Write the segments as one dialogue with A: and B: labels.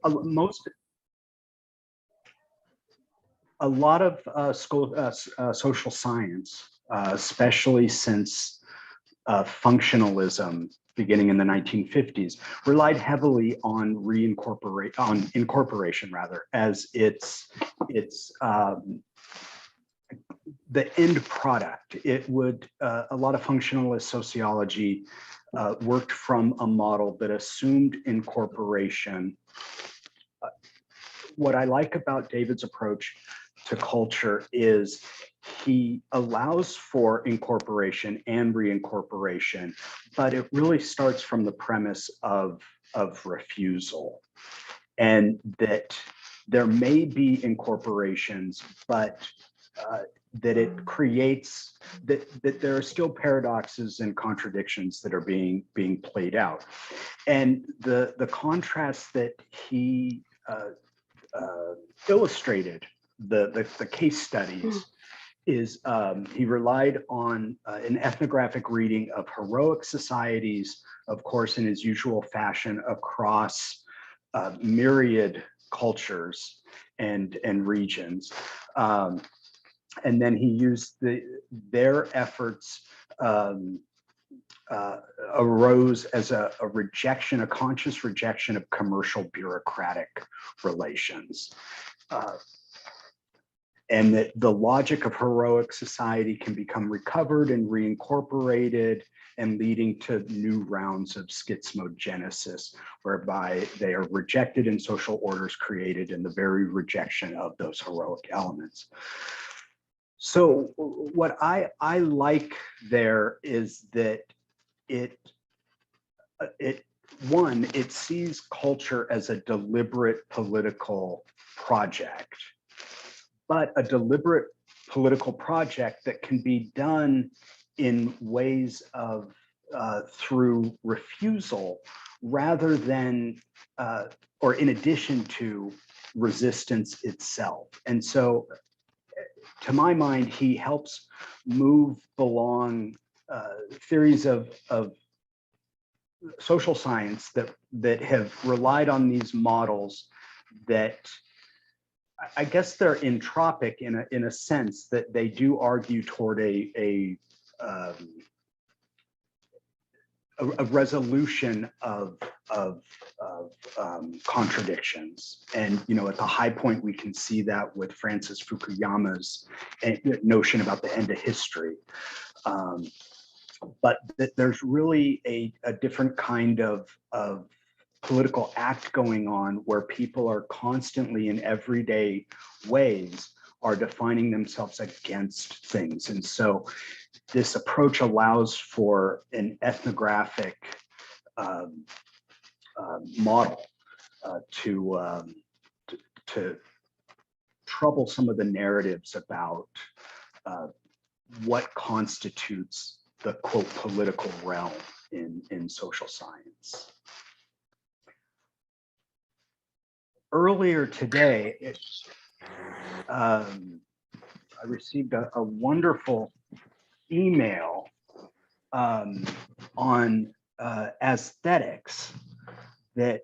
A: most a lot of social science, especially since functionalism beginning in the 1950s, relied heavily on incorporation rather, as its the end product. It would a lot of functionalist sociology worked from a model that assumed incorporation. What I like about David's approach to culture is he allows for incorporation and reincorporation, but it really starts from the premise of refusal, and that there may be incorporations, but that it creates that there are still paradoxes and contradictions that are being played out. And the contrast that he illustrated, the case studies, is he relied on an ethnographic reading of heroic societies, of course, in his usual fashion across myriad cultures and regions. And then he used their efforts arose as a rejection, a conscious rejection of commercial bureaucratic relations. And that the logic of heroic society can become recovered and reincorporated, and leading to new rounds of schizmogenesis, whereby they are rejected and social orders created in the very rejection of those heroic elements. So what I like there is that it sees culture as a deliberate political project, but a deliberate political project that can be done in ways of through refusal rather than or in addition to resistance itself. And so to my mind, he helps move along theories of social science that have relied on these models that I guess they're entropic in a sense, that they do argue toward a resolution of contradictions. And, you know, at the high point, we can see that with Francis Fukuyama's notion about the end of history. But there's really a different kind of political act going on, where people are constantly in everyday ways are defining themselves against things. And so this approach allows for an ethnographic model to trouble some of the narratives about what constitutes the quote political realm in social science. Earlier today, I received a wonderful email on aesthetics that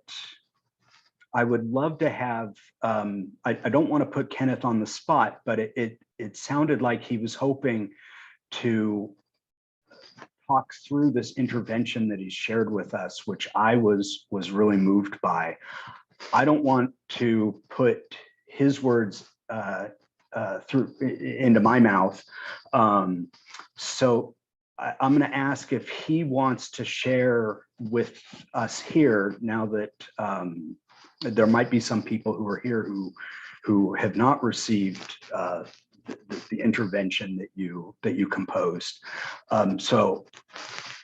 A: I would love to have. I don't want to put Kenneth on the spot, but it sounded like he was hoping to talk through this intervention that he shared with us, which I was really moved by. I don't want to put his words into my mouth. So I'm going to ask if he wants to share with us here, now that there might be some people who are here who have not received the intervention that you composed. So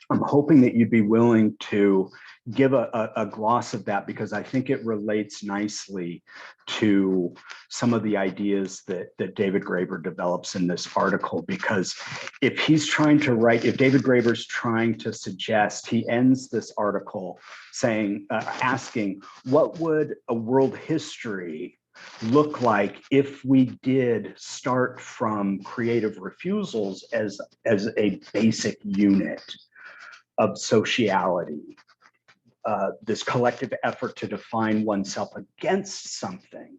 A: I'm hoping that you'd be willing to give a gloss of that, because I think it relates nicely to some of the ideas that David Graeber develops in this article. Because if he's trying to write, if David Graeber's trying to suggest, he ends this article saying, asking, what would a world history look like if we did start from creative refusals as a basic unit of sociality? this collective effort to define oneself against something,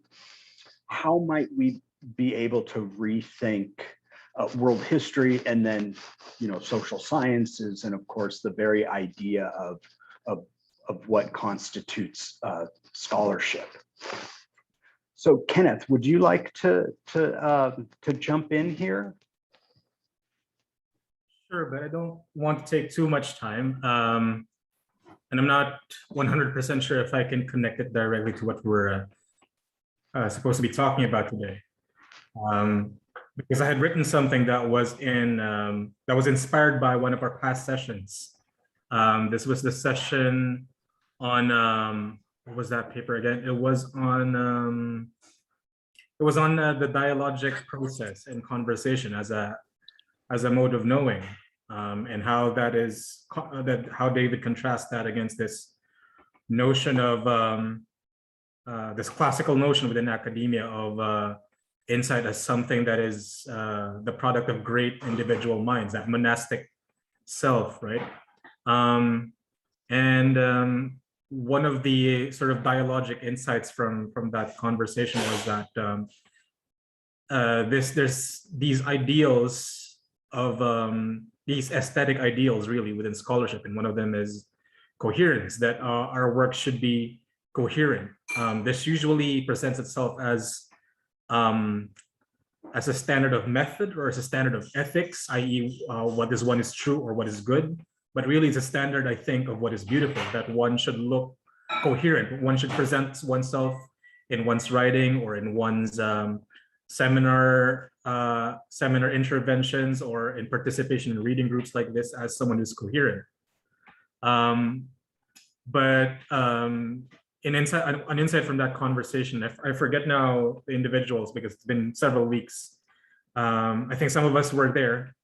A: how might we be able to rethink world history and then, social sciences, and of course the very idea of what constitutes scholarship. So Kenneth, would you like to jump in here?
B: Sure, but I don't want to take too much time. And I'm not 100% sure if I can connect it directly to what we're supposed to be talking about today. Because I had written something that was inspired by one of our past sessions. This was the session on what was that paper again? It was on the dialogic process and conversation as a mode of knowing, and how that is how David contrasts that against this notion of this classical notion within academia of insight as something that is the product of great individual minds, that monastic self, right? One of the sort of dialogic insights from that conversation was that there's these ideals of these aesthetic ideals really within scholarship, and one of them is coherence, that our work should be coherent. This usually presents itself as a standard of method or as a standard of ethics, i.e. What is one is true or what is good, but really it's a standard, I think, of what is beautiful, that one should look coherent. One should present oneself in one's writing or in one's seminar interventions or in participation in reading groups like this as someone who's coherent. An insight from that conversation, I forget now the individuals because it's been several weeks. I think some of us were there.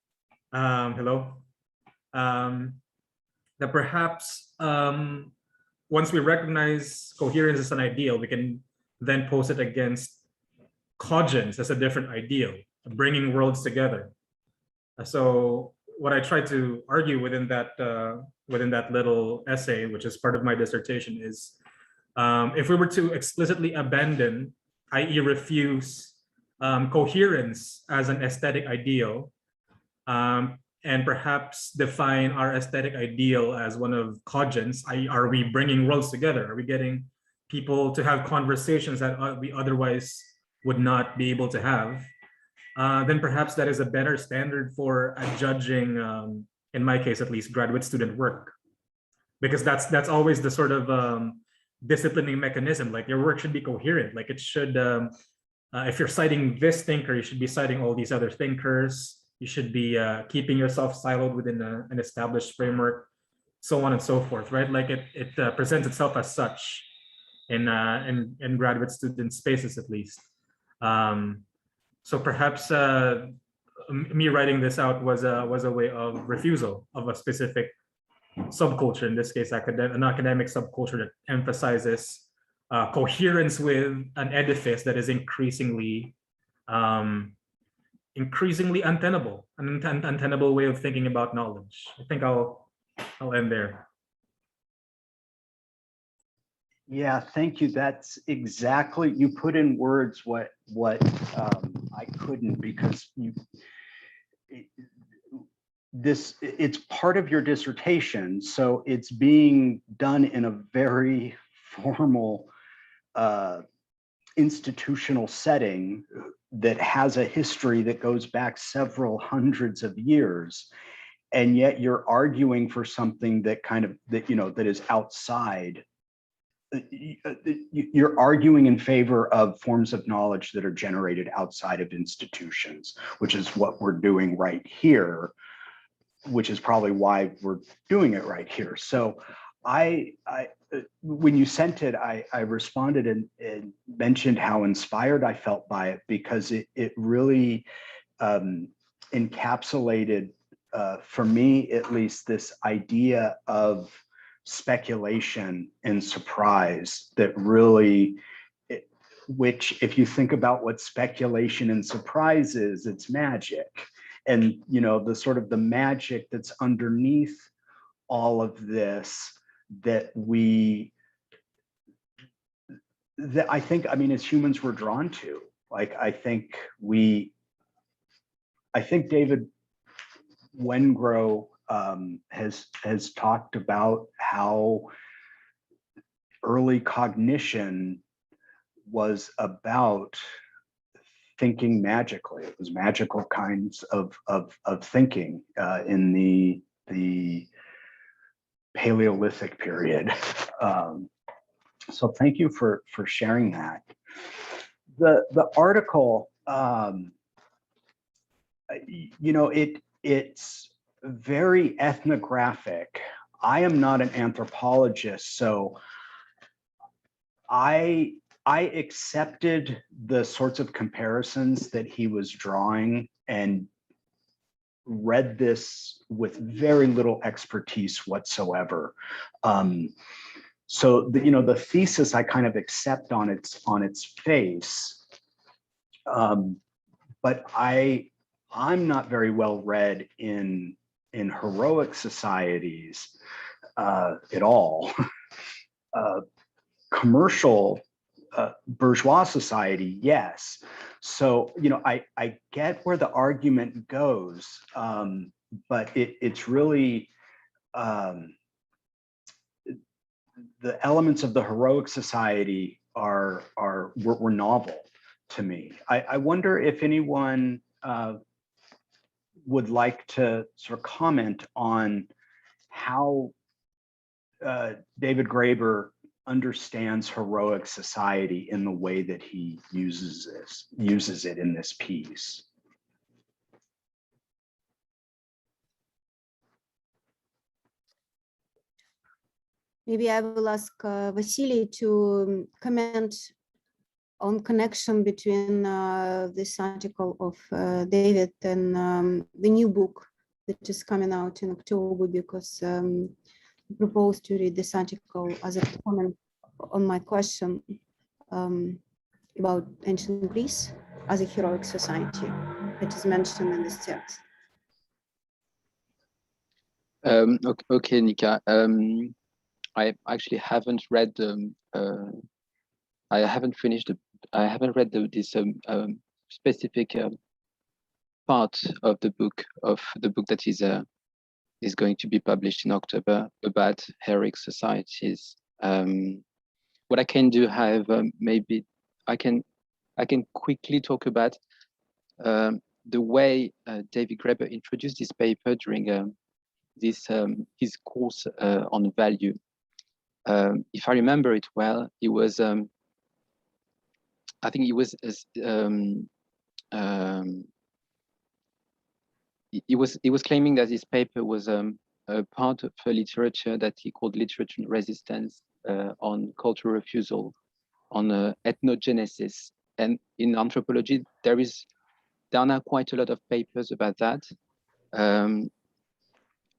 B: Hello. That perhaps once we recognize coherence as an ideal, we can then pose it against cogence as a different ideal, bringing worlds together. So what I tried to argue within that little essay, which is part of my dissertation, is if we were to explicitly abandon, i.e. refuse coherence as an aesthetic ideal, and perhaps define our aesthetic ideal as one of cogence, i.e. are we bringing worlds together? Are we getting people to have conversations that we otherwise would not be able to have? Then perhaps that is a better standard for judging, in my case at least, graduate student work. Because that's always the sort of disciplining mechanism. Like your work should be coherent. Like it should, if you're citing this thinker, you should be citing all these other thinkers. You should be keeping yourself siloed within an established framework, so on and so forth, right? Like it presents itself as such in graduate student spaces, at least. So perhaps me writing this out was a way of refusal of a specific subculture, in this case, an academic subculture that emphasizes coherence with an edifice that is increasingly untenable, an untenable way of thinking about knowledge. I think I'll end there.
A: Yeah, thank you. That's exactly, you put in words what I couldn't, because it's part of your dissertation, so it's being done in a very formal institutional setting that has a history that goes back several hundreds of years, and yet you're arguing for something that that is outside. You're arguing in favor of forms of knowledge that are generated outside of institutions, which is what we're doing right here, which is probably why we're doing it right here. So when you sent it, I responded and mentioned how inspired I felt by it, because it really encapsulated, for me at least, this idea of speculation and surprise that really, which if you think about what speculation and surprise is, it's magic. And the sort of the magic that's underneath all of this that I think, I mean, as humans, we're drawn to. Like, I think David Wengrow has talked about how early cognition was about thinking magically. It was magical kinds of thinking in the Paleolithic period. So thank you for sharing that. The article, you know, it's very ethnographic. I am not an anthropologist, so I accepted the sorts of comparisons that he was drawing and read this with very little expertise whatsoever. So you know, the thesis I kind of accept on its face, but I'm not very well read in heroic societies at all. Commercial bourgeois society, yes. So, you know, I get where the argument goes, but it's really the elements of the heroic society were novel to me. I wonder if anyone would like to sort of comment on how David Graeber understands heroic society in the way that he uses it in this piece.
C: Maybe I will ask Vassily to comment on connection between this article of David and the new book that is coming out in October, because I proposed to read this article as a comment on my question about ancient Greece as a heroic society that is mentioned in this text.
D: Okay, Nika. I actually haven't read I haven't finished I haven't read this specific part of the book that is going to be published in October about heroic societies. What I can do, however, maybe I can quickly talk about the way David Graeber introduced this paper during his course on value. If I remember it well, it was I think he was claiming that this paper was a part of a literature that he called literature resistance on cultural refusal, on ethnogenesis. And in anthropology, there are now quite a lot of papers about that.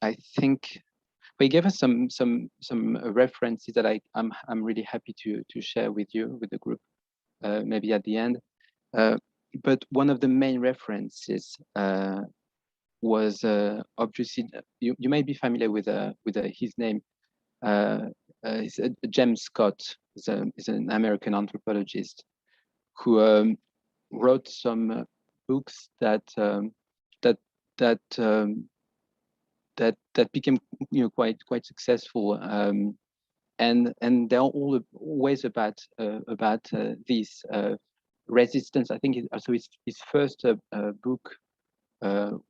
D: I think he gave us some references that I'm really happy to share with you, with the group, maybe at the end. But one of the main references was obviously, you may be familiar with his name. James Scott is an American anthropologist who wrote some books that became quite successful, and they're always about this resistance. I think his first book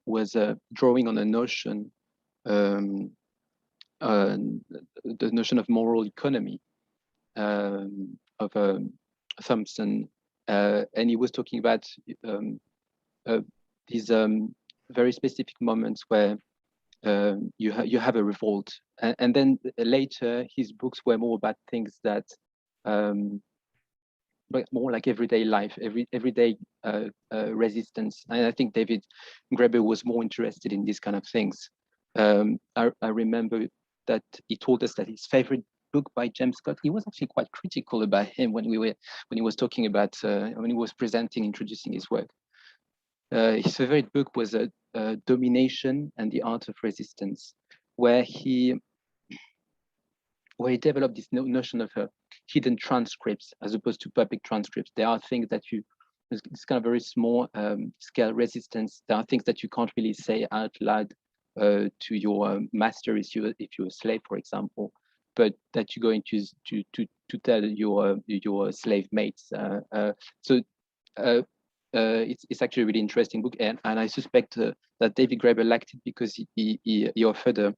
D: was drawing on a notion, the notion of moral economy of Thompson, and he was talking about these very specific moments where you have a revolt, and then later his books were more about things that but more like everyday life, everyday resistance. And I think David Graeber was more interested in these kind of things. I remember that he told us that his favorite book by James Scott, he was actually quite critical about him when he was talking about when he was introducing his work. His favorite book was Domination and the Art of Resistance, where he where he developed this notion of hidden transcripts as opposed to public transcripts. There are things that it's kind of very small scale resistance. There are things that you can't really say out loud to your master if you're a slave, for example, but that you're going to tell your slave mates. It's actually a really interesting book, and I suspect that David Graeber liked it because he offered a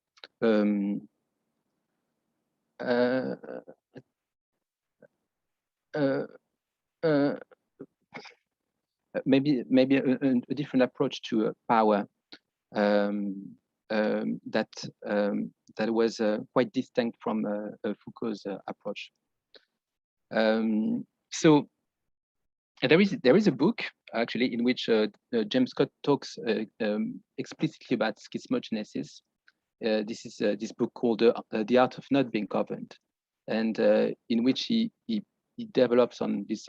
D: maybe a different approach to power that was quite distinct from Foucault's approach. So there is a book actually in which James Scott talks explicitly about schizmogenesis. This is this book called The Art of Not Being Governed, and in which he develops on this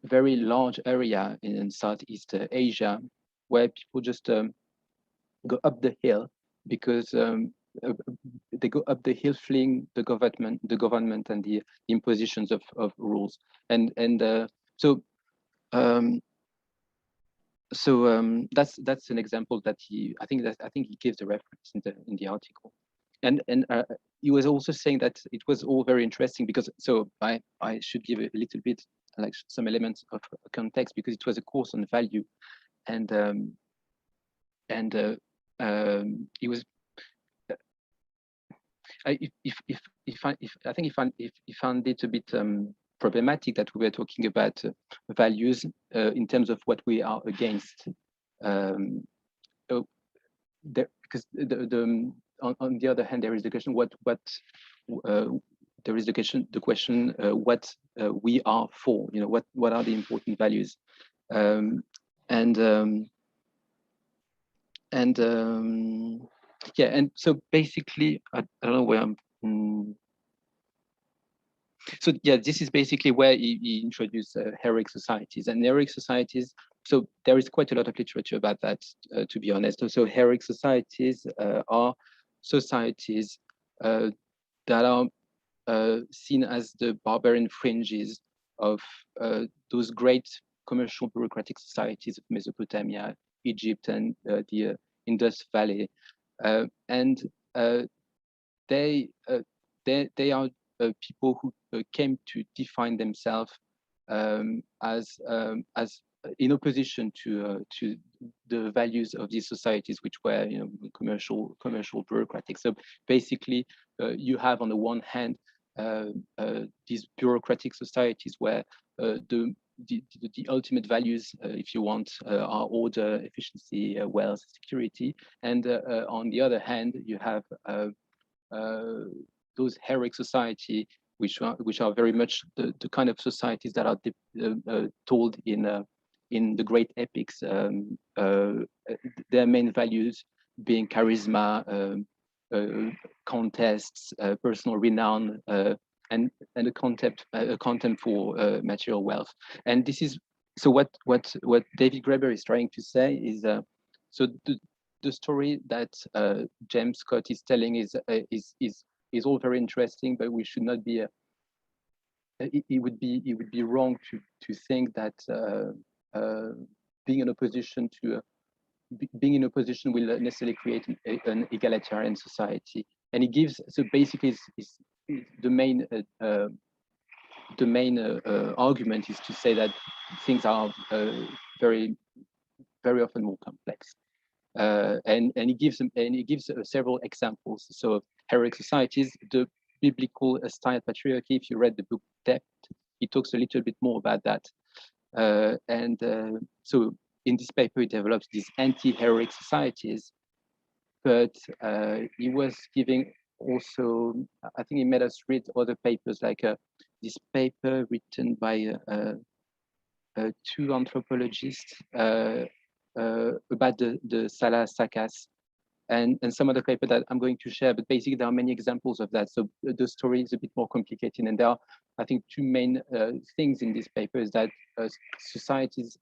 D: very large area in Southeast Asia where people just go up the hill because they go up the hill fleeing the government and the impositions of rules, and so that's an example that I think he gives the reference in the article, and he was also saying that it was all very interesting because I should give a little bit like some elements of context because it was a course on value, and he was. I think he found it a bit problematic that we were talking about values in terms of what we are against. Because on the other hand, there is the question what there is the question what we are for. You know, what are the important values, yeah, and so basically, I don't know where I'm. So yeah, this is basically where he introduced heroic societies, and heroic societies. So there is quite a lot of literature about that, to be honest. So heroic societies are societies that are seen as the barbarian fringes of those great commercial bureaucratic societies of Mesopotamia, Egypt, and the Indus Valley. And they are people who came to define themselves as in opposition to the values of these societies, which were commercial bureaucratic. So basically, you have on the one hand these bureaucratic societies where the ultimate values, if you want, are order, efficiency, wealth, security, and on the other hand, you have those heroic society, which are very much the kind of societies that are told in the great epics. Their main values being charisma, contests, personal renown, and a contempt for material wealth. And this is so what David Graeber is trying to say is so the story that James Scott is telling is all very interesting, but we should not be it would be wrong to think that being in opposition will necessarily create an egalitarian society. And he gives, so basically is the main argument is to say that things are very often more complex. And he gives several examples. So heroic societies, the biblical style patriarchy. If you read the book Depth, he talks a little bit more about that. So in this paper, he develops these anti-heroic societies, but he was giving also, I think he made us read other papers, like this paper written by two anthropologists about the Salah Sakas, and some other paper that I'm going to share, but basically there are many examples of that. So the story is a bit more complicated, and there are, I think, two main things in this paper is that societies,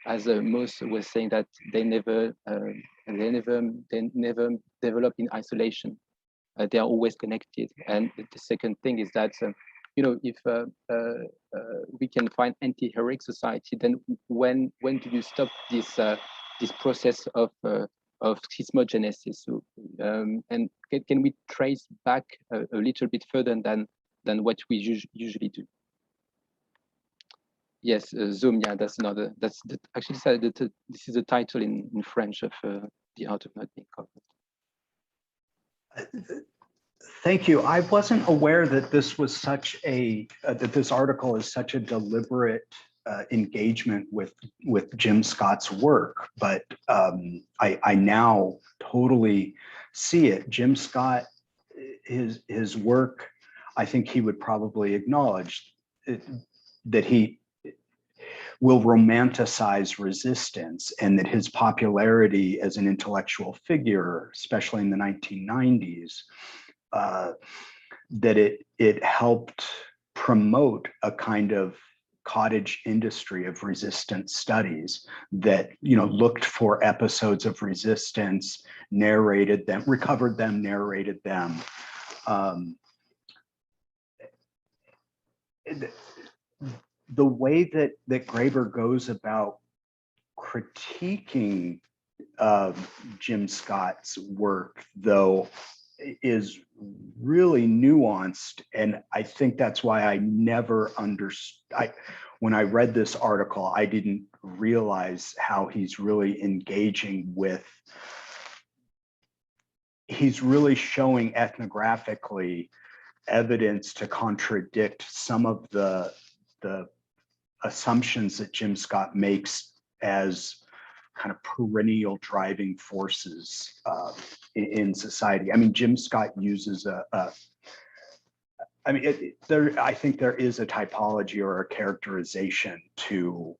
D: as Mauss was saying, that they never and they never develop in isolation. They are always connected. And the second thing is that if we can find anti-heroic society, then when do you stop this process of schizmogenesis? And can we trace back a little bit further than what we usually do? Yes, Zoom. Yeah, that's actually this is the title in French of The Art of Not Being Covered.
A: Thank you. I wasn't aware that this was such a that this article is such a deliberate engagement with Jim Scott's work, but I now totally see it. Jim Scott, his work, I think he would probably acknowledge that he will romanticize resistance, and that his popularity as an intellectual figure, especially in the 1990s, that it helped promote a kind of cottage industry of resistance studies that looked for episodes of resistance, narrated them, recovered them, narrated them. The way that Graeber goes about critiquing Jim Scott's work, though, is really nuanced, and I think that's why I never understood. When I read this article, I didn't realize how he's really engaging with. He's really showing ethnographically evidence to contradict some of the assumptions that Jim Scott makes as kind of perennial driving forces in society. I mean, Jim Scott uses I think there is a typology or a characterization to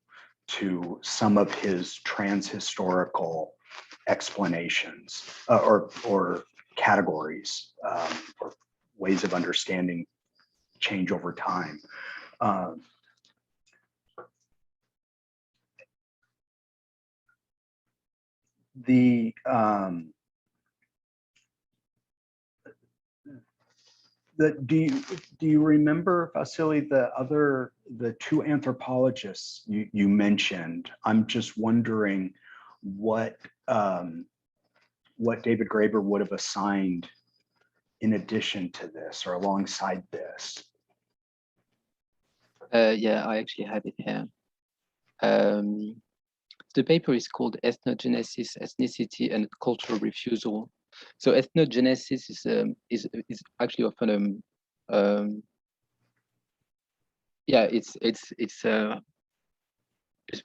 A: some of his transhistorical explanations or categories or ways of understanding change over time. Do you remember, Vassily, the two anthropologists you mentioned? I'm just wondering what David Graeber would have assigned in addition to this or alongside this.
D: Yeah, I actually have it here. The paper is called Ethnogenesis, Ethnicity, and Cultural Refusal. So ethnogenesis is actually often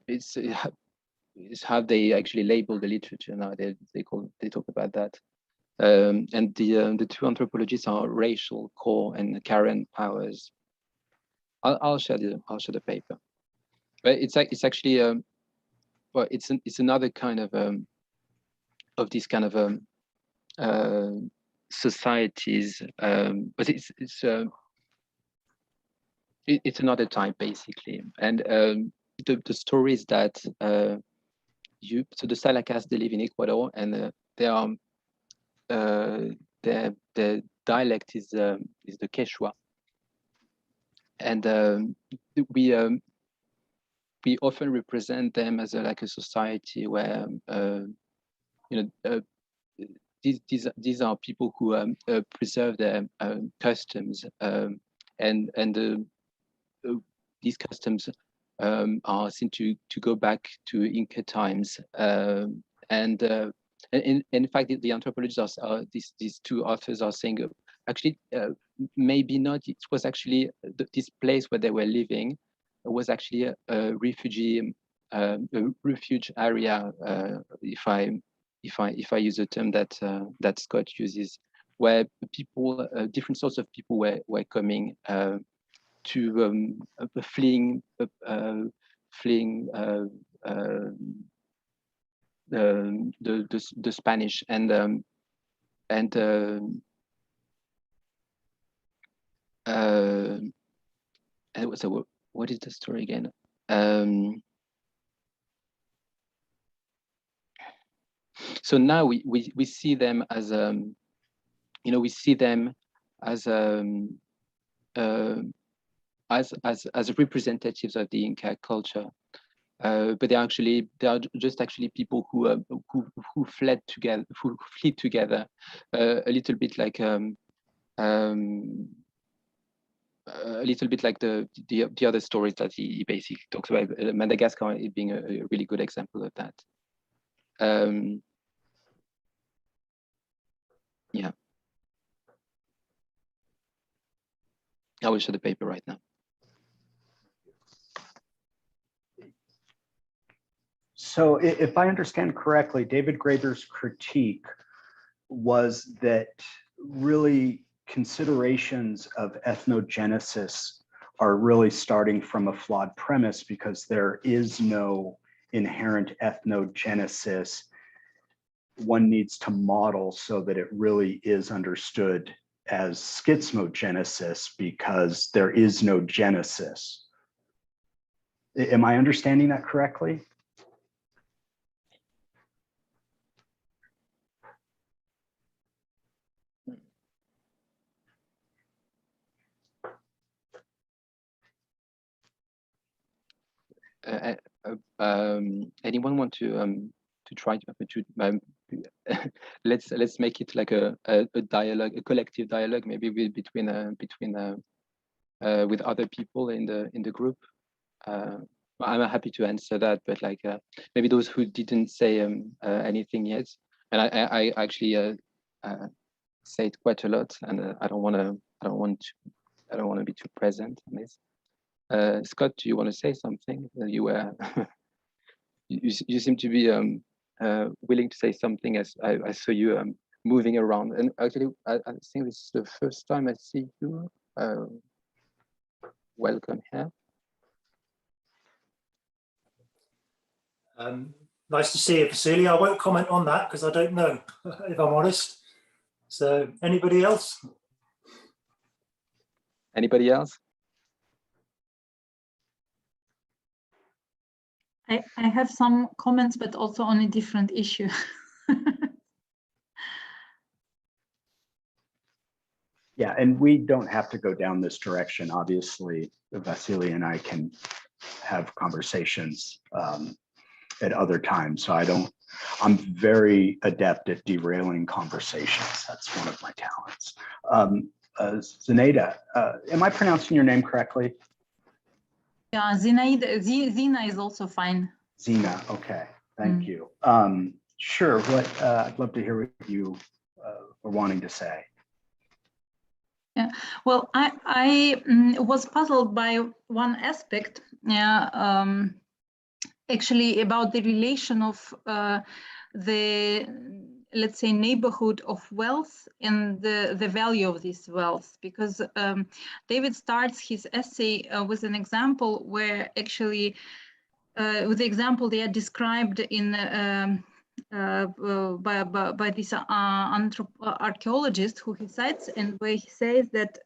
D: it's how they actually label the literature now. They talk about that. And the two anthropologists are Rachel Core and Karen Powers. I'll share the paper, but it's actually well, it's another kind of this kind of societies, but it's another type basically. And the story is that so the Salacas, they live in Ecuador, and their dialect is the Quechua, and we often represent them as like a society where these are people who preserve their customs, and these customs are seen to go back to Inca times, and in fact the anthropologists are these two authors are saying actually maybe not. It was actually this place where they were living was actually a refuge area, if I use a term that Scott uses, where people, different sorts of people were coming to fleeing the Spanish, and so what is the story again? So now we see them as we see them as as representatives of the Inca culture, but they are just actually people who fled together, who flee together, a little bit like the other stories that he basically talks about. Madagascar being a really good example of that. Yeah, I will show the paper right now.
A: So if I understand correctly, David Graeber's critique was that really considerations of ethnogenesis are really starting from a flawed premise, because there is no inherent ethnogenesis. One needs to model so that it really is understood as schizmogenesis, because there is no genesis. Am I understanding that correctly?
D: Anyone want to try to let's make it like a dialogue, a collective dialogue, maybe between with other people in the group. I'm happy to answer that, but like maybe those who didn't say anything yet, and I actually say it quite a lot, and I don't want to be too present on this. Scott, do you want to say something? You were you seem to be willing to say something, as I saw you moving around. And actually, I think this is the first time I see you. Welcome here.
E: Nice to see you, Vassily. I won't comment on that because I don't know, if I'm honest. So, anybody else?
D: Anybody else?
F: I have some comments, but also on a different issue.
A: Yeah, and we don't have to go down this direction. Obviously, Vassily and I can have conversations at other times. So I'm very adept at derailing conversations. That's one of my talents. Zenaida, am I pronouncing your name correctly?
F: Yeah, Zina is also fine.
A: Zina, okay, thank you. Sure, I'd love to hear what you are wanting to say.
F: Yeah, well, I was puzzled by one aspect, actually about the relation of the, let's say, neighborhood of wealth and the value of this wealth, because David starts his essay with an example where actually, with the example they are described in by this archaeologist who he cites, and where he says that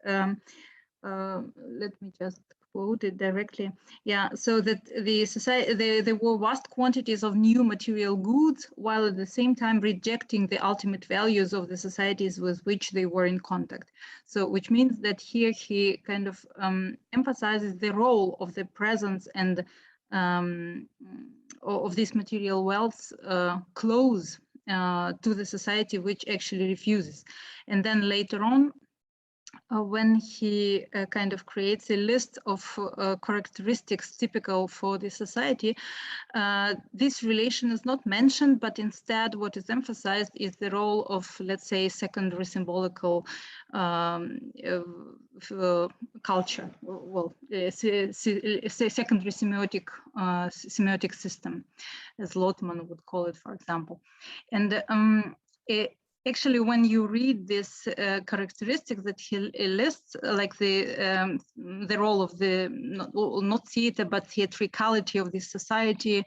F: let me just quote it directly. Yeah, so that the society there were vast quantities of new material goods, while at the same time rejecting the ultimate values of the societies with which they were in contact. So, which means that here he kind of emphasizes the role of the presence and of this material wealth close to the society which actually refuses. And then later on, when he kind of creates a list of characteristics typical for the society, this relation is not mentioned, but instead what is emphasized is the role of, let's say, secondary symbolical culture, well, secondary semiotic system, as Lotman would call it, for example. And actually, when you read this characteristics that he lists, like the role of the, not theater, but theatricality of this society,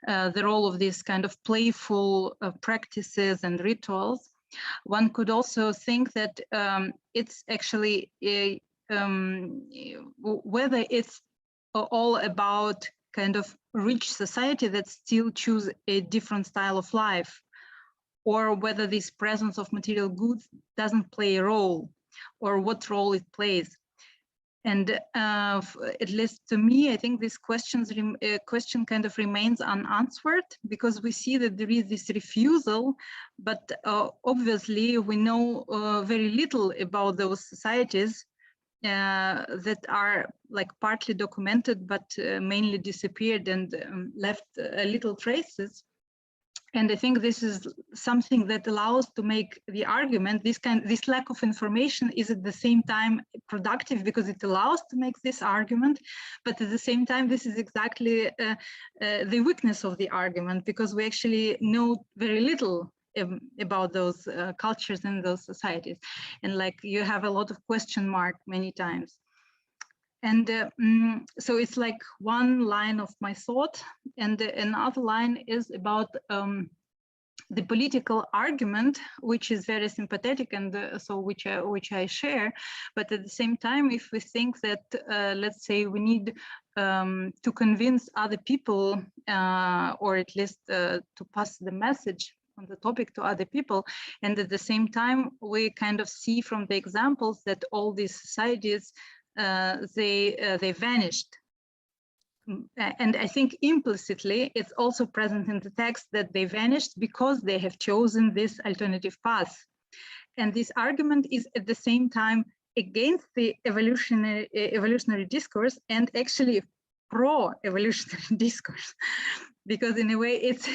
F: the role of these kind of playful practices and rituals, one could also think that it's actually whether it's all about kind of rich society that still choose a different style of life, or whether this presence of material goods doesn't play a role, or what role it plays. And at least to me, I think this question kind of remains unanswered, because we see that there is this refusal, but obviously we know very little about those societies that are like partly documented, but mainly disappeared and left little traces. And I think this is something that allows to make the argument, this lack of information is at the same time productive, because it allows to make this argument, but at the same time, this is exactly the weakness of the argument, because we actually know very little about those cultures and those societies. And like you have a lot of question mark many times. And so it's like one line of my thought, and another line is about the political argument, which is very sympathetic, and so which I share. But at the same time, if we think that, let's say, we need to convince other people, or at least to pass the message on the topic to other people, and at the same time, we kind of see from the examples that all these societies they vanished. And I think implicitly it's also present in the text that they vanished because they have chosen this alternative path. And this argument is at the same time against the evolutionary discourse and actually pro-evolutionary discourse, because in a way it's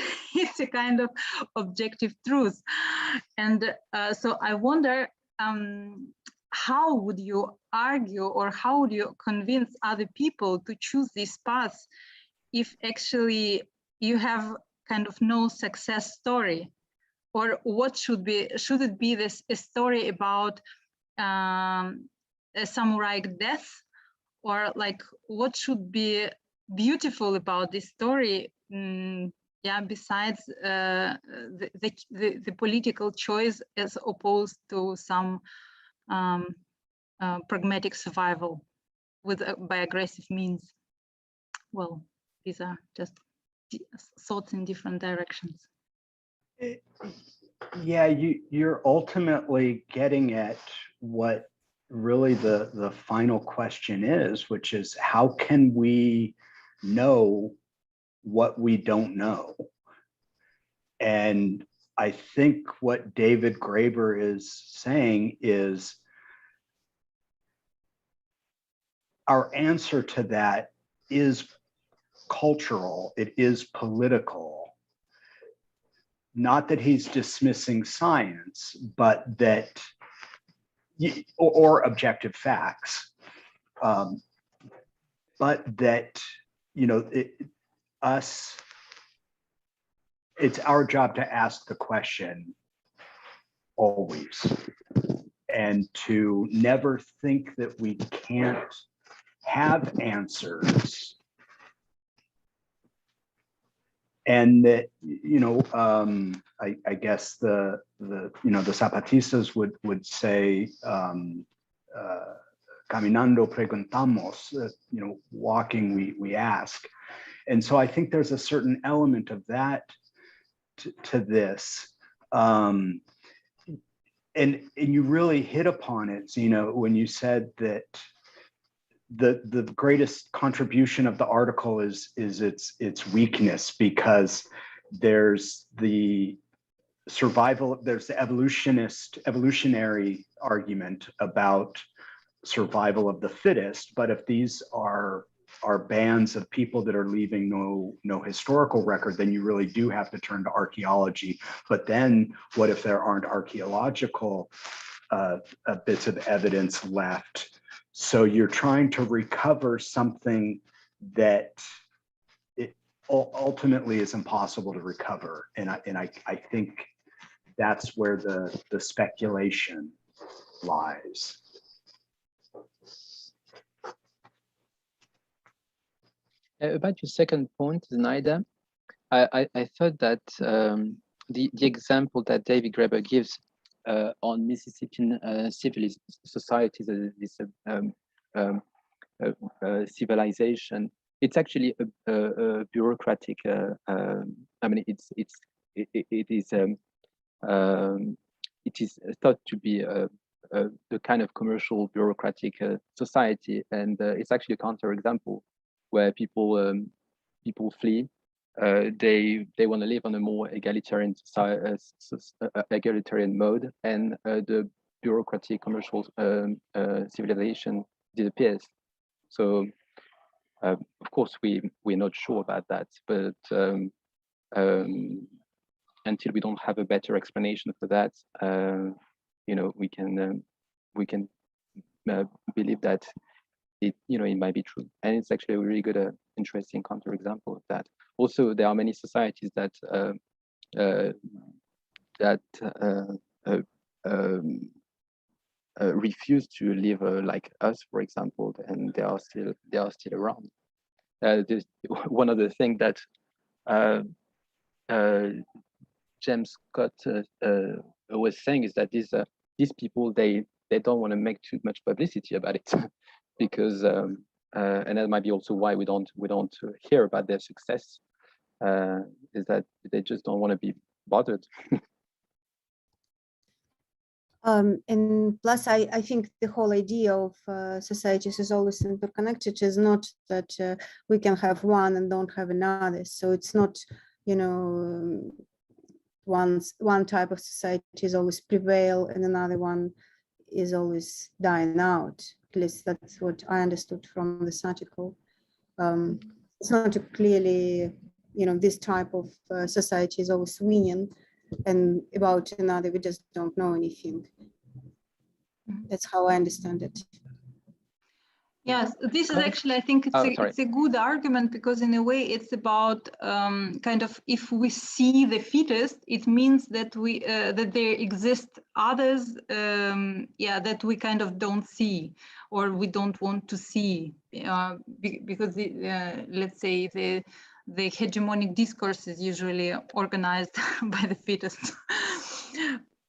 F: a kind of objective truth. And so I wonder, how would you argue, or how would you convince other people to choose this path if actually you have kind of no success story? Or what should it be this a story about a samurai death? Or like what should be beautiful about this story? Yeah, besides the political choice as opposed to some pragmatic survival by aggressive means. Well, these are just thoughts in different directions.
A: Yeah, you're ultimately getting at what really the final question is, which is how can we know what we don't know? And I think what David Graeber is saying is our answer to that is cultural, it is political. Not that he's dismissing science, but that, or objective facts, but that, you know, it's our job to ask the question always, and to never think that we can't have answers, and that, you know, I guess the Zapatistas would say caminando preguntamos, you know, walking we ask. And so I think there's a certain element of that to this. And you really hit upon it, you know, when you said that the greatest contribution of the article is its weakness, because there's the survival, there's the evolutionary argument about survival of the fittest. But if these are bands of people that are leaving no historical record, then you really do have to turn to archaeology. But then what if there aren't archaeological bits of evidence left? So you're trying to recover something that it ultimately is impossible to recover. And I think that's where the speculation lies.
D: About your second point, Zinaida, I thought that the example that David Graeber gives on Mississippian civilized societies, this civilization, it's actually a bureaucratic. I mean, it is it is thought to be the kind of commercial bureaucratic society, and it's actually a counterexample where people flee. They want to live on a more egalitarian egalitarian mode, and the bureaucratic commercial civilization disappears. So of course we're not sure about that, but until we don't have a better explanation for that, you know, we can believe that it, you know, it might be true. And it's actually a really good interesting counterexample of that. Also, there are many societies that refuse to live like us, for example, and they are still around. One of the things that James Scott was saying is that these people, they don't want to make too much publicity about it because and that might be also why we don't hear about their success, is that they just don't want to be bothered.
C: And plus, I think the whole idea of societies is always interconnected, is not that we can have one and don't have another. So it's not, you know, one type of society is always prevail and another one is always dying out. At least that's what I understood from this article. It's not clearly, you know, this type of society is always winning, and about another we just don't know anything. That's how I understand it.
F: Yes, this is actually, I think it's a good argument, because in a way it's about kind of, if we see the fittest, it means that we that there exist others, yeah, that we kind of don't see, or we don't want to see, because let's say the hegemonic discourse is usually organized by the fittest.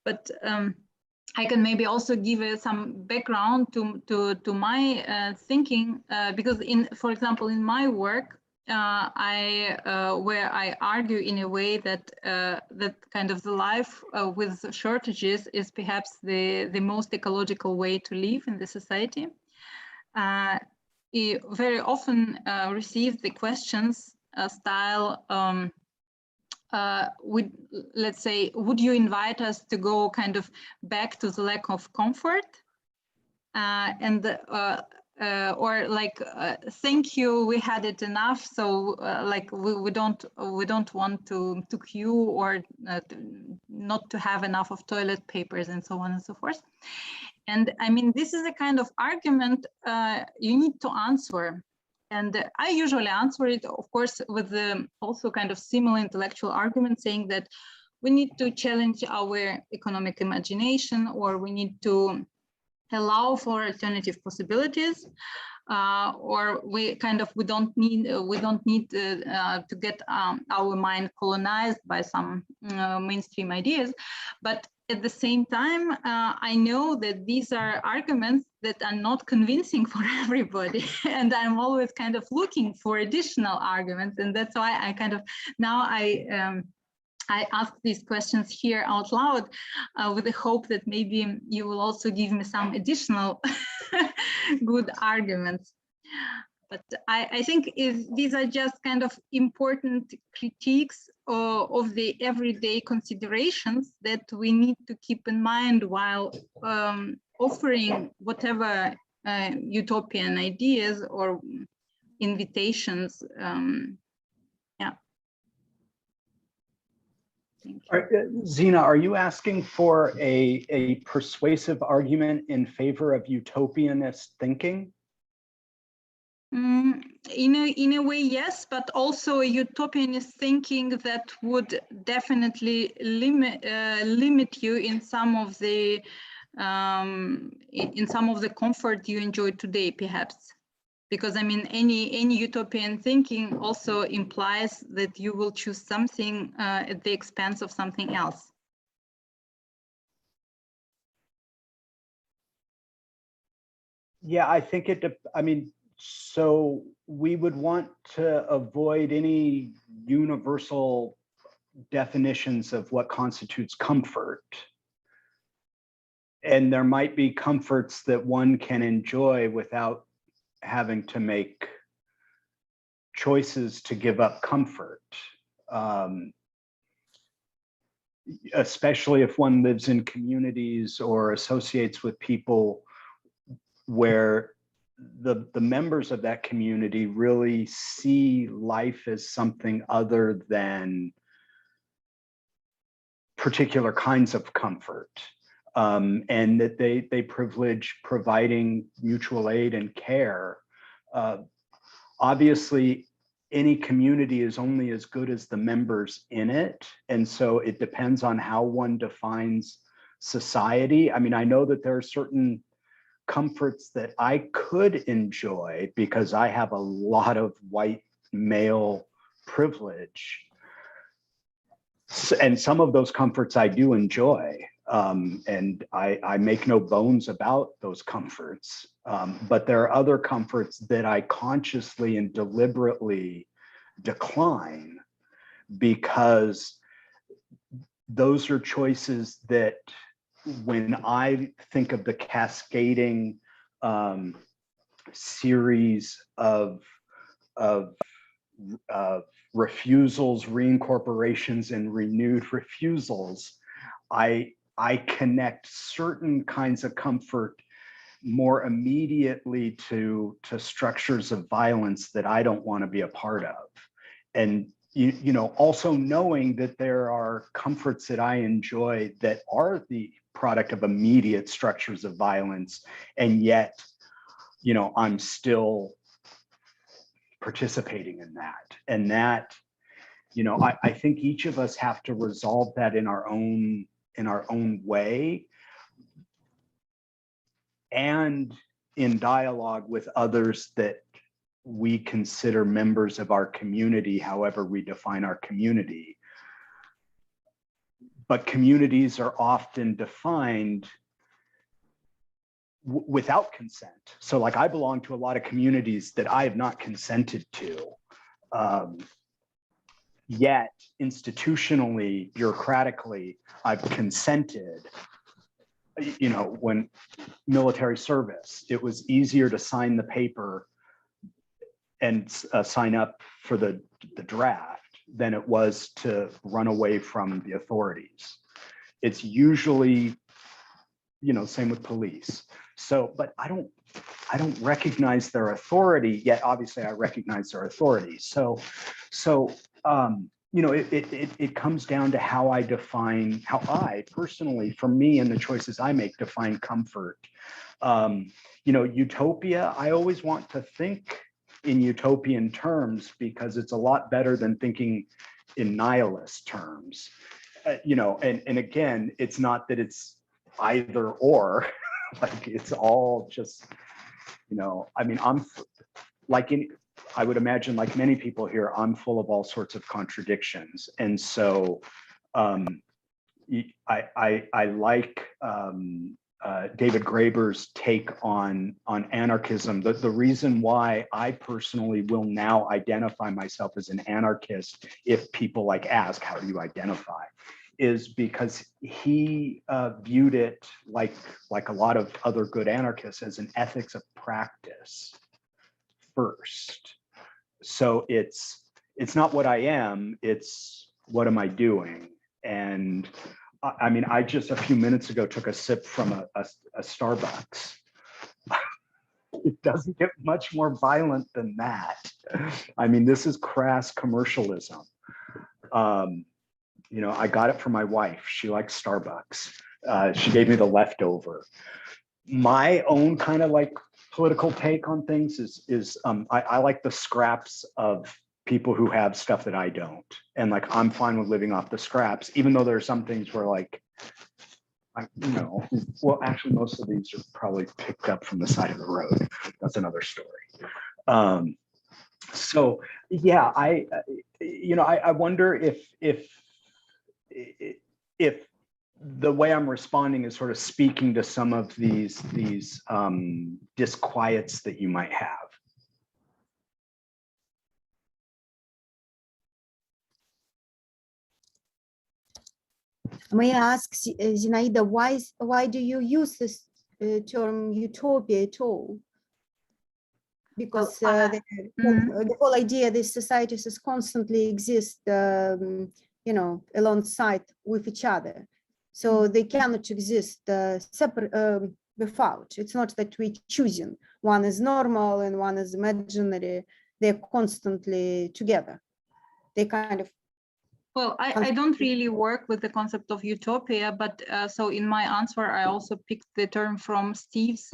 F: But I can maybe also give some background to my thinking, because for example, in my work, where I argue in a way that that kind of the life with shortages is perhaps the most ecological way to live in the society. It very often receive the questions style. Let's say, would you invite us to go kind of back to the lack of comfort, or like, thank you, we had it enough, so like we don't want to queue, or not to have enough of toilet papers, and so on and so forth. And I mean, this is a kind of argument you need to answer. And I usually answer it, of course, with the also kind of similar intellectual argument, saying that we need to challenge our economic imagination, or we need to allow for alternative possibilities, or we don't need to get our mind colonized by some mainstream ideas. But at the same time, I know that these are arguments that are not convincing for everybody, and I'm always kind of looking for additional arguments, and that's why I kind of now I ask these questions here out loud with the hope that maybe you will also give me some additional good arguments. But I think these are just kind of important critiques of the everyday considerations that we need to keep in mind while offering whatever utopian ideas or invitations. Yeah.
A: Zina, are you asking for a persuasive argument in favor of utopianist thinking?
F: In a way, yes, but also a utopianist thinking that would definitely limit you in some of the comfort you enjoy today, perhaps. Because I mean, any utopian thinking also implies that you will choose something at the expense of something else.
A: Yeah, I think I mean, so we would want to avoid any universal definitions of what constitutes comfort. And there might be comforts that one can enjoy without having to make choices to give up comfort. Especially if one lives in communities or associates with people where the members of that community really see life as something other than particular kinds of comfort, and that they privilege providing mutual aid and care. Obviously, any community is only as good as the members in it. And so it depends on how one defines society. I mean, I know that there are certain comforts that I could enjoy because I have a lot of white male privilege. And some of those comforts I do enjoy. And I make no bones about those comforts. But there are other comforts that I consciously and deliberately decline because those are choices that, when I think of the cascading series of refusals, reincorporations, and renewed refusals, I connect certain kinds of comfort more immediately to structures of violence that I don't want to be a part of. And you know, also knowing that there are comforts that I enjoy that are the product of immediate structures of violence, and yet, you know, I'm still participating in that. And that, you know, I think each of us have to resolve that in our own way, and in dialogue with others that we consider members of our community, however we define our community. But communities are often defined without consent. So like, I belong to a lot of communities that I have not consented to. Yet institutionally, bureaucratically, I've consented. You know, when military service, it was easier to sign the paper and sign up for the draft than it was to run away from the authorities. It's usually, you know, same with police. So, but I don't recognize their authority, yet obviously I recognize their authority. So you know, it comes down to how I define, how I personally, for me and the choices I make, define comfort. You know, utopia, I always want to think in utopian terms because it's a lot better than thinking in nihilist terms. You know, and again, it's not that it's either or, like it's all just, you know, I mean, I'm like I would imagine, like many people here, I'm full of all sorts of contradictions. And so I like David Graeber's take on anarchism. The reason why I personally will now identify myself as an anarchist, if people like ask, how do you identify? Is because he viewed it like a lot of other good anarchists as an ethics of practice first. So it's not what I am, it's what am I doing? And I mean, I just a few minutes ago took a sip from a Starbucks. It doesn't get much more violent than that. I mean, this is crass commercialism. You know, I got it for my wife. She likes Starbucks. She gave me the leftover. My own kind of like political take on things is I like the scraps of people who have stuff that I don't. And like, I'm fine with living off the scraps, even though there are some things where like, you know, well, actually most of these are probably picked up from the side of the road. That's another story. So yeah, you know, I wonder if the way I'm responding is sort of speaking to some of these disquiets that you might have.
C: May I ask, Zinaida, why do you use this term utopia at all? Because the whole idea these societies is constantly exist, you know, alongside with each other. So they cannot exist separate without. It's not that we're choosing. One is normal and one is imaginary. They're constantly together. They kind of.
F: Well, I don't really work with the concept of utopia, but so in my answer, I also picked the term from Steve's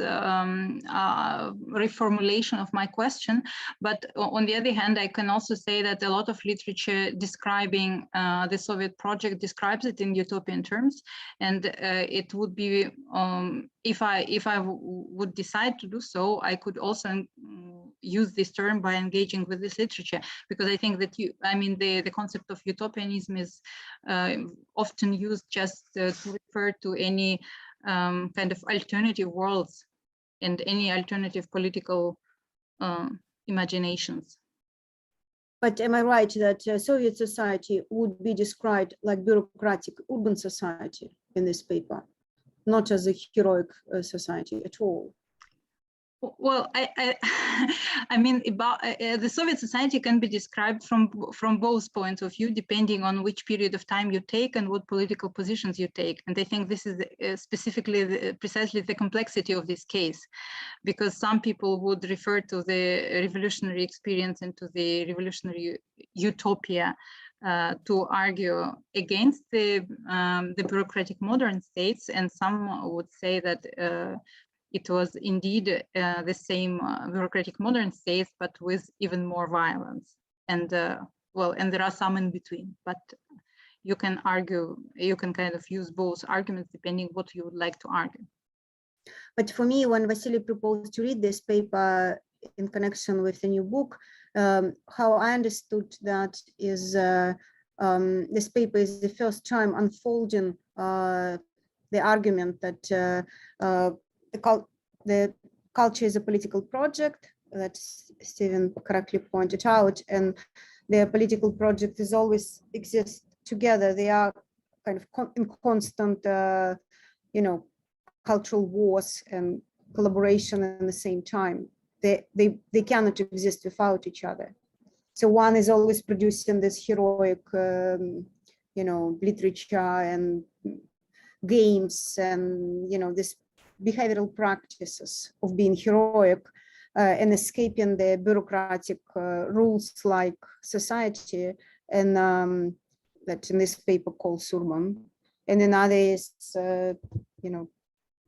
F: reformulation of my question. But on the other hand, I can also say that a lot of literature describing the Soviet project describes it in utopian terms. And it would be, if I would decide to do so, I could also use this term by engaging with this literature, because I think that the concept of utopianism is often used just to refer to any kind of alternative worlds and any alternative political imaginations.
C: But am I right that Soviet society would be described like bureaucratic urban society in this paper, not as a heroic society at all?
F: Well, I mean, about the Soviet society can be described from both points of view, depending on which period of time you take and what political positions you take. And I think this is specifically precisely the complexity of this case, because some people would refer to the revolutionary experience and to the revolutionary utopia to argue against the bureaucratic modern states, and some would say that it was indeed the same bureaucratic modern states, but with even more violence. And well, and there are some in between, but you can argue, you can kind of use both arguments depending what you would like to argue.
C: But for me, when Vassily proposed to read this paper in connection with the new book, how I understood that is this paper is the first time unfolding the argument that the culture is a political project, that Stephen correctly pointed out, and the political project is always exist together. They are kind of in constant, you know, cultural wars and collaboration at the same time. They cannot exist without each other. So one is always producing this heroic, you know, literature and games and, you know, this behavioral practices of being heroic and escaping the bureaucratic rules like society, and that in this paper called Surman, and another is you know,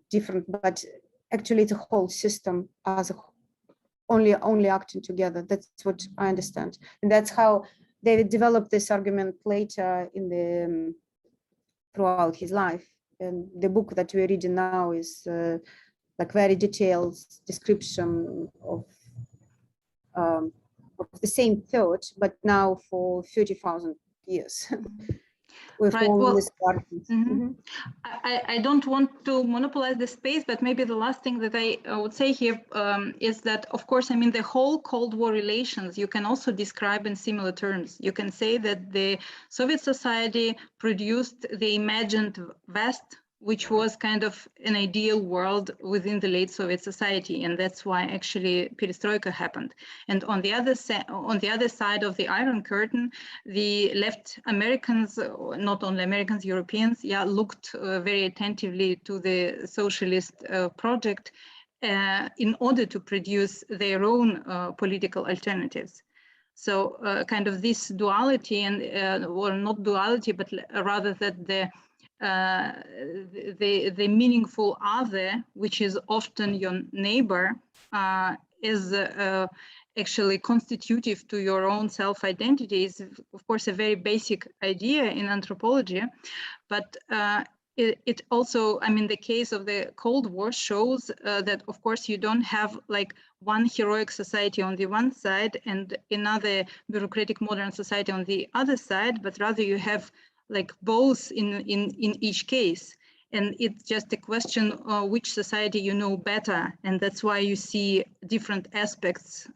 C: different, but actually it's a whole system as a only acting together. That's what I understand, and that's how David developed this argument later in the throughout his life. And the book that we're reading now is like very detailed description of the same thought, but now for 30,000 years. With
F: right.
C: all
F: Well,
C: this
F: I don't want to monopolize the space, but maybe the last thing that I would say here is that, of course, I mean, the whole Cold War relations, you can also describe in similar terms. You can say that the Soviet society produced the imagined West, which was kind of an ideal world within the late Soviet society, and that's why actually perestroika happened. And on the other side of the Iron Curtain, the left Americans, not only Americans, Europeans, yeah, looked very attentively to the socialist project in order to produce their own political alternatives. So kind of this duality, and or not duality, but rather that the meaningful other, which is often your neighbor, is actually constitutive to your own self-identity, is of course a very basic idea in anthropology, but it also, I mean, the case of the Cold War shows that of course you don't have like one heroic society on the one side and another bureaucratic modern society on the other side, but rather you have like both in each case. And it's just a question of which society you know better. And that's why you see different aspects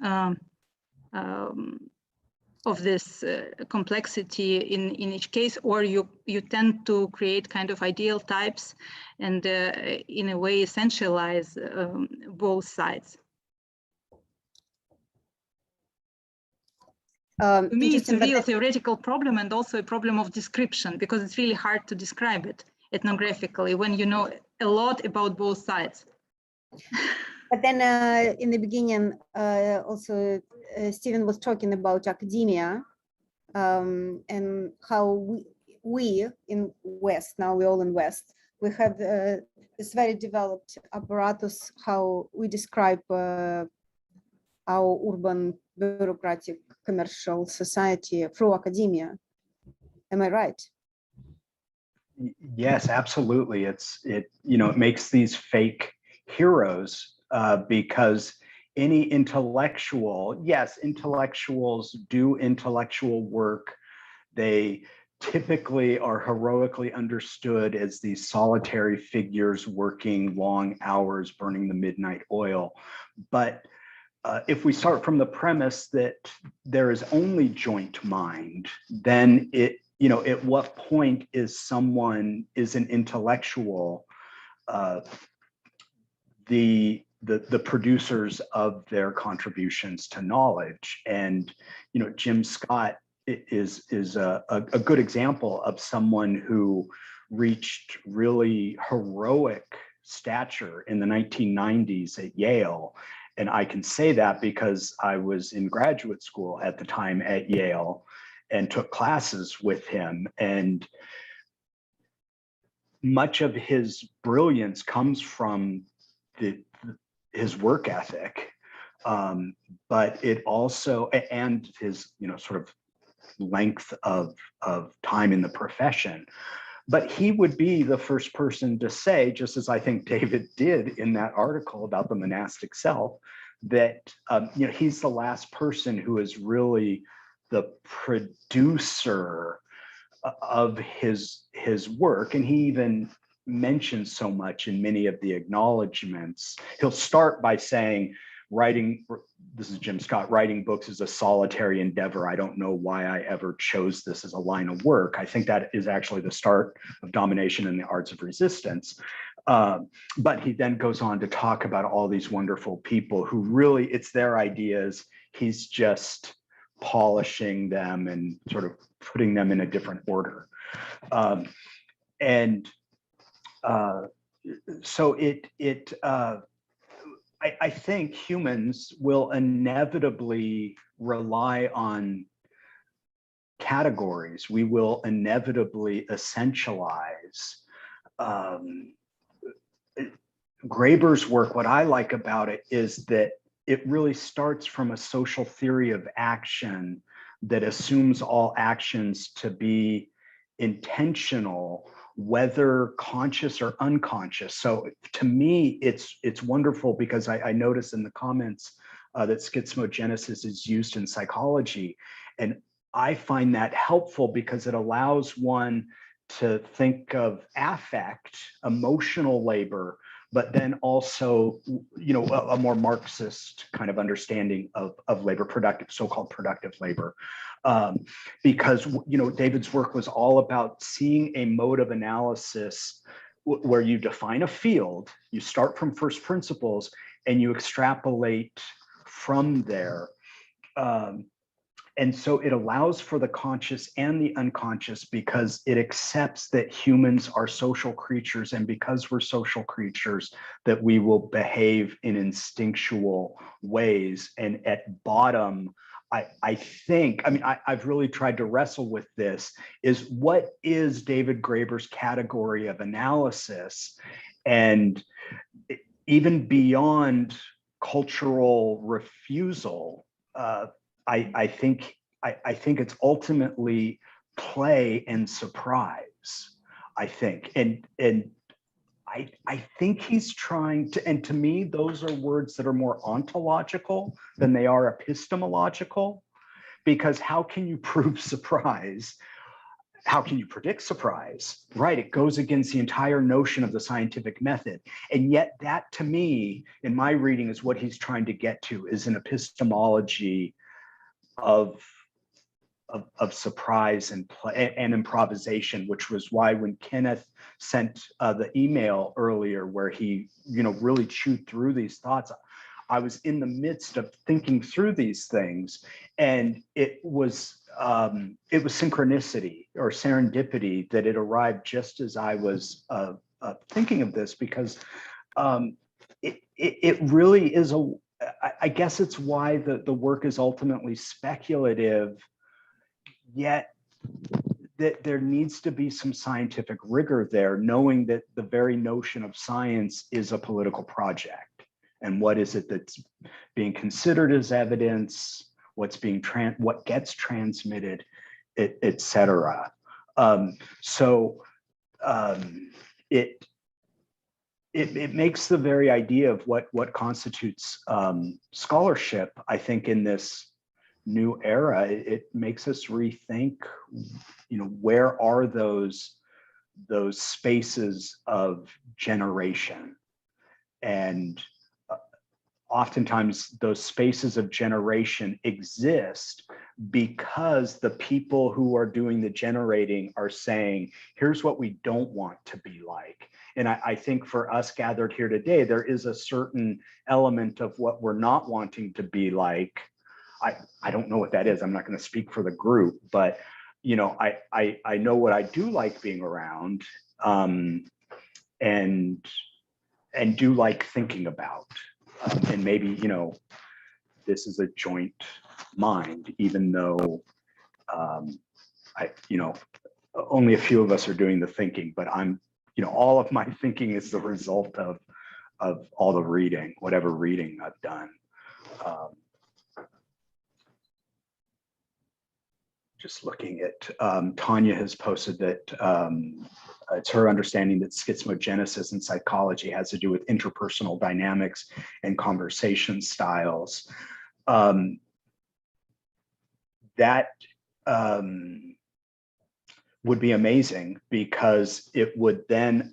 F: of this complexity in each case, or you tend to create kind of ideal types and in a way essentialize both sides? To me, it's a real theoretical problem and also a problem of description, because it's really hard to describe it ethnographically when you know a lot about both sides.
C: But then in the beginning, also Stephen was talking about academia and how we in West, now we're all in West, we have this very developed apparatus, how we describe our urban bureaucratic commercial society through academia. Am I right?
A: Yes, absolutely. It makes these fake heroes because any intellectual, yes, intellectuals do intellectual work. They typically are heroically understood as these solitary figures working long hours, burning the midnight oil. But if we start from the premise that there is only joint mind, then at what point is an intellectual the producers of their contributions to knowledge? And Jim Scott is a good example of someone who reached really heroic stature in the 1990s at Yale. And I can say that because I was in graduate school at the time at Yale and took classes with him. And much of his brilliance comes from his work ethic, but it also, and his sort of length of time in the profession. But he would be the first person to say, just as I think David did in that article about the monastic self, that he's the last person who is really the producer of his work. And he even mentions so much in many of the acknowledgments. He'll start by saying, this is Jim Scott, writing books is a solitary endeavor. I don't know why I ever chose this as a line of work. I think that is actually the start of domination in the arts of resistance. But he then goes on to talk about all these wonderful people who really, it's their ideas. He's just polishing them and sort of putting them in a different order. So I think humans will inevitably rely on categories. We will inevitably essentialize. Graeber's work, what I like about it is that it really starts from a social theory of action that assumes all actions to be intentional, whether conscious or unconscious. So to me, it's wonderful because I notice in the comments that schizmogenesis is used in psychology. And I find that helpful because it allows one to think of affect, emotional labor, but then also, a more Marxist kind of understanding of labor, so-called productive labor. Because, David's work was all about seeing a mode of analysis where you define a field, you start from first principles, and you extrapolate from there. And so it allows for the conscious and the unconscious because it accepts that humans are social creatures, and because we're social creatures, that we will behave in instinctual ways. And at bottom, I've really tried to wrestle with this, is what is David Graeber's category of analysis? And even beyond cultural refusal, I think it's ultimately play and surprise, I think. And I think he's trying to, and to me, those are words that are more ontological than they are epistemological, because how can you prove surprise? How can you predict surprise? Right, it goes against the entire notion of the scientific method. And yet that, to me, in my reading, is what he's trying to get to, is an epistemology of of surprise and play and improvisation, which was why when Kenneth sent the email earlier where he, really chewed through these thoughts, I was in the midst of thinking through these things, and it was synchronicity or serendipity that it arrived just as I was thinking of this, because it really is I guess it's why the work is ultimately speculative, yet that there needs to be some scientific rigor there, knowing that the very notion of science is a political project. And what is it that's being considered as evidence, what gets transmitted, et cetera. It makes the very idea of what constitutes scholarship, I think, in this new era, it makes us rethink, where are those spaces of generation? And oftentimes those spaces of generation exist because the people who are doing the generating are saying, here's what we don't want to be like. And I think for us gathered here today, there is a certain element of what we're not wanting to be like. I don't know what that is. I'm not going to speak for the group, but I know what I do like being around, and do like thinking about. And maybe, this is a joint mind, even though only a few of us are doing the thinking, but I'm, all of my thinking is the result of all the reading, whatever reading I've done. Just looking at, Tanya has posted that it's her understanding that schizmogenesis in psychology has to do with interpersonal dynamics and conversation styles. That would be amazing, because it would then,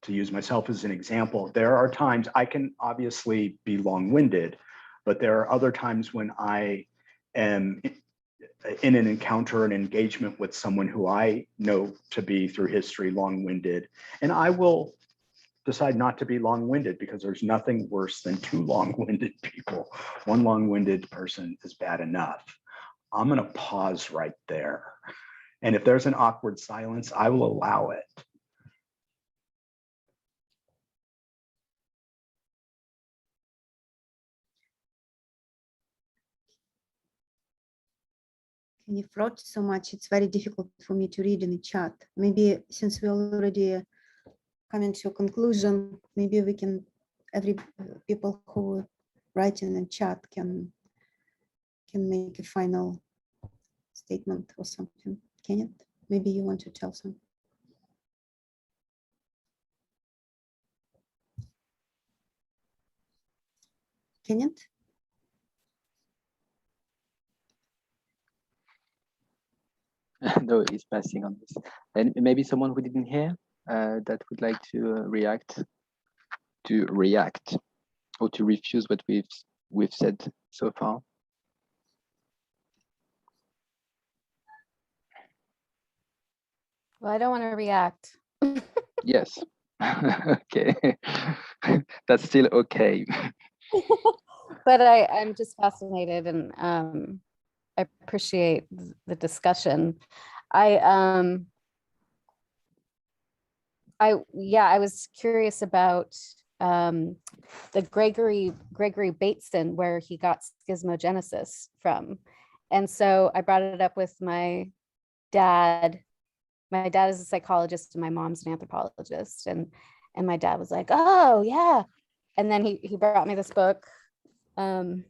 A: to use myself as an example, there are times I can obviously be long-winded, but there are other times when I am in an encounter, an engagement with someone who I know to be through history long-winded, and I will decide not to be long-winded, because there's nothing worse than two long-winded people. One long-winded person is bad enough. I'm going to pause right there. And if there's an awkward silence, I will allow it.
C: You wrote so much, it's very difficult for me to read in the chat. Maybe since we already coming to a conclusion, maybe we can, people who write in the chat can make a final statement or something. Can it? Maybe you want to tell some. Can it?
D: No, he's passing on this. And maybe someone who didn't hear that would like to react or to refuse what we've said so far.
G: Well, I don't want to react.
D: Yes. Okay. That's still okay.
G: But I'm just fascinated, and I appreciate the discussion. I was curious about the Gregory Bateson, where he got schizmogenesis from. And so I brought it up with my dad. My dad is a psychologist and my mom's an anthropologist. And my dad was like, oh yeah. And then he brought me this book. The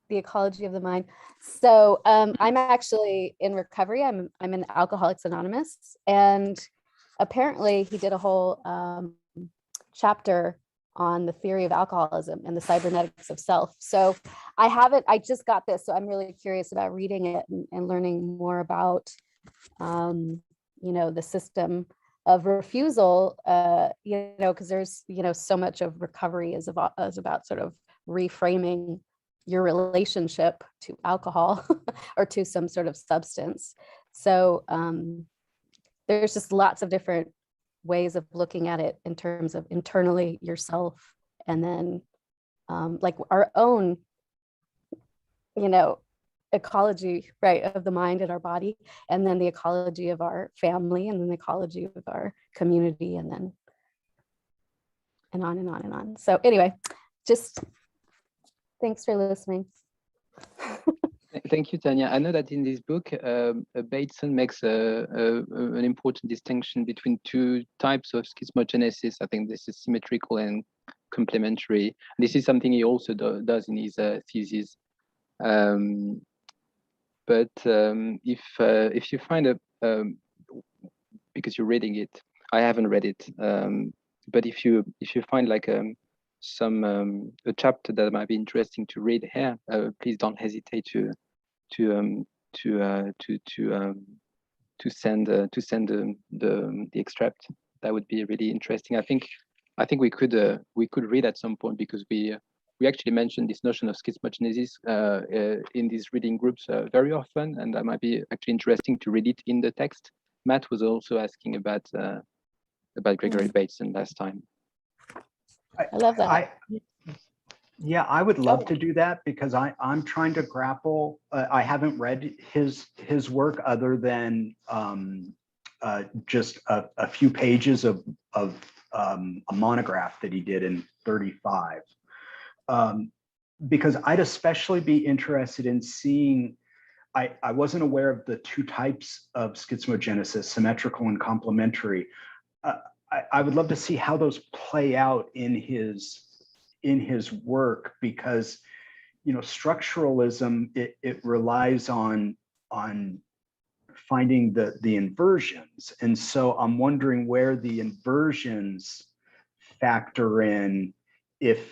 G: Ecology of the Mind. So I'm actually in recovery. I'm in Alcoholics Anonymous, and apparently he did a whole chapter on the theory of alcoholism and the cybernetics of self. So I just got this, so I'm really curious about reading it and learning more about the system of refusal, because there's so much of recovery is about sort of reframing your relationship to alcohol or to some sort of substance. So there's just lots of different ways of looking at it in terms of internally yourself, and then like our own, you know, ecology, right, of the mind and our body, and then the ecology of our family, and then the ecology of our community, and then and on and on and on. So anyway, just thanks for listening.
D: Thank you, Tanya. I know that in this book, Bateson makes an important distinction between two types of schizmogenesis. I think this is symmetrical and complementary. This is something he also does in his thesis. But if you find because you're reading it, I haven't read it. But if you find like a chapter that might be interesting to read here, please don't hesitate to send the extract. That would be really interesting. I think we could read at some point, because we actually mentioned this notion of schizmogenesis in these reading groups very often, and that might be actually interesting to read it in the text. Matt was also asking about Gregory Bateson last time.
G: I love that.
A: Yeah, I would love to do that, because I'm trying to grapple. I haven't read his work other than just a few pages of a monograph that he did in 35. Because I'd especially be interested in seeing, I wasn't aware of the two types of schizmogenesis, symmetrical and complementary. I would love to see how those play out in his work, because, you know, structuralism, it relies on finding the inversions. And so I'm wondering where the inversions factor in, if,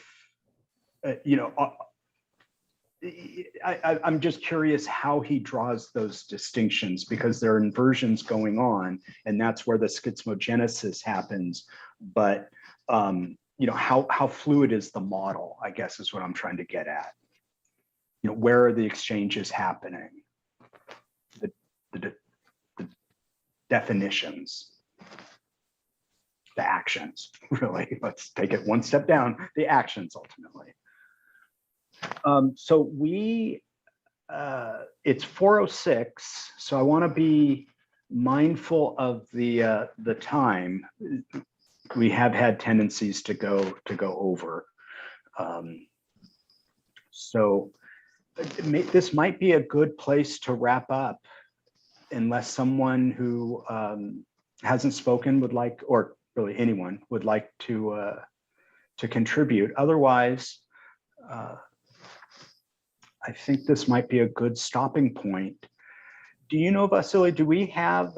A: you know, I'm just curious how he draws those distinctions, because there are inversions going on, and that's where the schizmogenesis happens. But you know, how fluid is the model, I guess, is what I'm trying to get at. You know, where are the exchanges happening? The definitions, the actions, really. Let's take it one step down, the actions ultimately. So it's 4:06, so I want to be mindful of the time. We have had tendencies to go over. So this might be a good place to wrap up, unless someone who hasn't spoken would like, or really anyone would like to contribute. Otherwise, I think this might be a good stopping point. Do you know, Vassily, do we have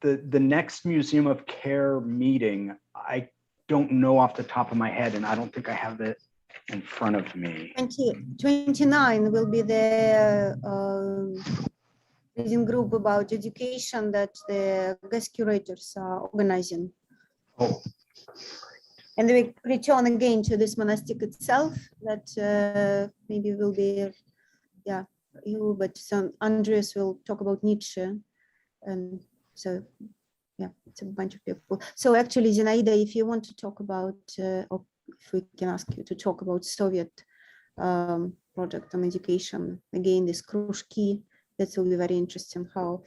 A: the next Museum of Care meeting? I don't know off the top of my head, and I don't think I have it in front of me.
C: 29 will be the reading group about education that the guest curators are organizing.
A: Oh.
C: And we return again to this monastic itself, that maybe will be, yeah, you, but some Andreas will talk about Nietzsche. And so, yeah, it's a bunch of people. So actually, Zinaida, if you want to talk about, or if we can ask you to talk about Soviet project on education, again, this Krushki, that will be very interesting, how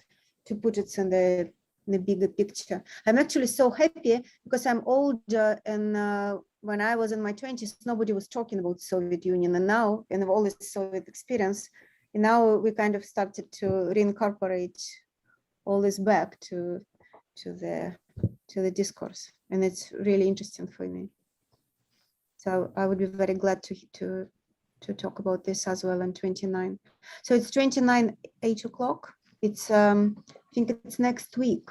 C: to put it in the bigger picture. I'm actually so happy because I'm older, and when I was in my 20s, nobody was talking about Soviet Union, and now, and all this Soviet experience, and now we kind of started to reincorporate all this back to the discourse, and it's really interesting for me. So I would be very glad to talk about this as well on 29. So it's 29, 8 o'clock. It's I think it's next week.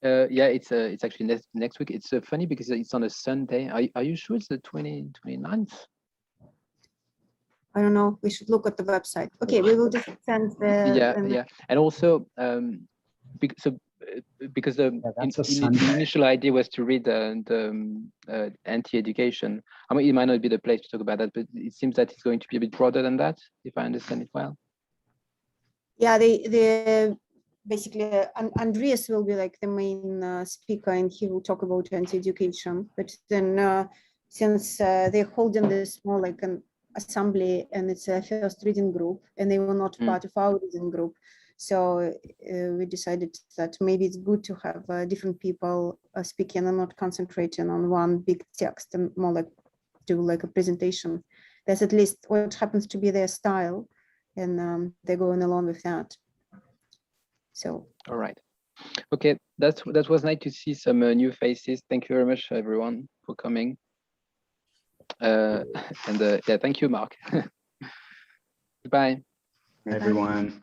D: Yeah, it's actually next week. It's funny because it's on a Sunday. Are you sure it's the 29th?
C: I don't know. We should look at the website. Okay, we will just send the.
D: Yeah. And also, so because the
A: that's a
D: the
A: Sunday.
D: initial idea was to read the anti-education. I mean, it might not be the place to talk about that, but it seems that it's going to be a bit broader than that, if I understand it well.
C: Yeah, they basically Andreas will be like the main speaker, and he will talk about anti-education. But then since they're holding this more like an assembly, and it's a first reading group, and they were not part of our reading group, so we decided that maybe it's good to have different people speaking and not concentrating on one big text, and more like do like a presentation. That's at least what happens to be their style, and they're going along with that. So
D: All right. Okay, that was nice to see some new faces. Thank you very much, everyone, for coming. Yeah, thank you, Mark. Goodbye.
C: bye-bye.
A: Everyone.